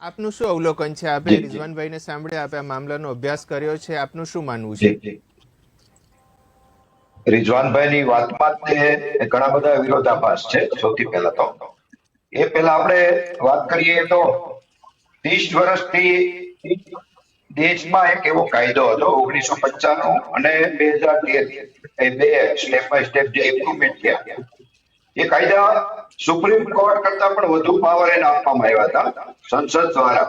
આપનું શું અવલોકન છે? આપે રિઝવાનભાઈને સાંભળ્યા, આપે આ મામલાનો અભ્યાસ કર્યો છે, આપનું શું માનવું છે? રિઝવાનભાઈની વાતમાં ઘણા બધા વિરોધાભાસ છે. સૌથી પહેલા તો એ પહેલા આપણે વાત કરીએ તો 30 વર્ષથી દેશમાં એક એવો કાયદો હતો 1995 અને 2013, એ બે સ્ટેપ બાય સ્ટેપ જે ઇમ્પ્રુવમેન્ટ થયા, એ કાયદા સુપ્રીમ કોર્ટ કરતા પણ વધુ પાવર એને આપવામાં આવ્યા હતા. સંસદ દ્વારા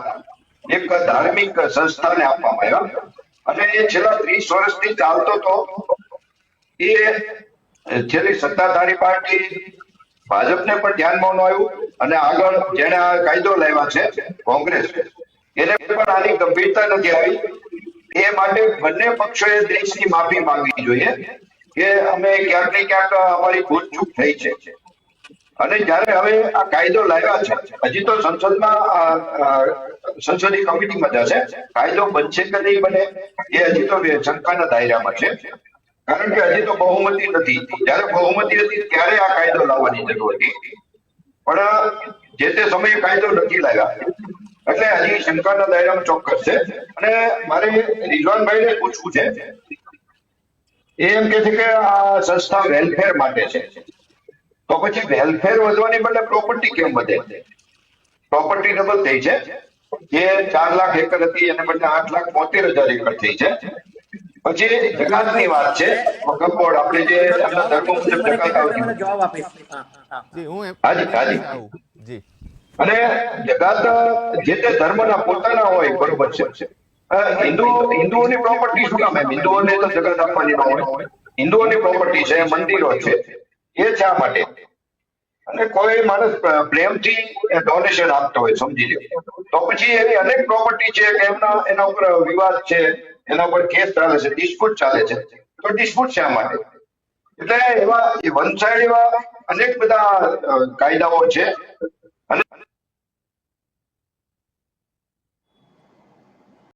એક ધાર્મિક સંસ્થાને આપવામાં આવ્યા, અને એ છેલ્લા 30 વર્ષથી ચાલતો હતો. એ છેલ્લી સત્તાધારી પાર્ટી ભાજપને પણ ધ્યાનમાં ન આવ્યું, અને આગળ જેને આ કાયદો લાવ્યા છે કોંગ્રેસ, એને પણ આની ગંભીરતા નથી આવી. એ માટે બંને પક્ષોએ દેશની માફી માંગવી જોઈએ કે અમે ક્યાંક ને ક્યાંક અમારી ભૂલચૂક થઈ છે. અને જયારે હવે આ કાયદો લાવ્યા છે, હજી તો સંસદીય કમિટીમાં જશે, કાયદો બનશે કે નહીં બને એ હજી તો શંકાના દાયરામાં છે. કારણ કે હજી તો બહુમતી નથી. જયારે બહુમતી હતી ત્યારે આ કાયદો લાવવાની જરૂર હતી, પણ જે તે સમયે કાયદો નથી લાવ્યા, એટલે હજી શંકાના દાયરામાં ચોક્કસ છે. અને મારે રિઝવાનભાઈને પૂછવું છે, એ એમ કે છે કે આ સંસ્થા વેલફેર માટે છે, તો પછી વેલફેર વધવાની બદલે પ્રોપર્ટી કેમ વધે? પ્રોપર્ટી ડબલ થઈ છે. જે 4 લાખ એકર હતી એને બદલે 8,72,000 એકર થઈ છે. પછી જકાતની વાત છે, કપોળ આપણે જે ધર્મ મુજબ જકાત આવતી, અને જકાત જે તે ધર્મના પોતાના હોય, બરોબર છે. હિન્દુઓની પ્રોપર્ટી શું કામ? હિન્દુઓને તો જકાત આપવાની ન હોય. હિન્દુઓની પ્રોપર્ટી છે, મંદિરો છે, એ શા માટે? અને કોઈ માણસ પ્રેમથી ડોનેશન આપતો હોય, સમજી લો, તો પછી એવી અનેક પ્રોપર્ટી છે કે એના ઉપર વિવાદ છે, એના ઉપર કેસ ચાલે છે, ડિસ્પ્યુટ ચાલે છે, તો ડિસ્પ્યુટ શા માટે? એટલે એવા વન સાઈડ એવા અનેક બધા કાયદાઓ છે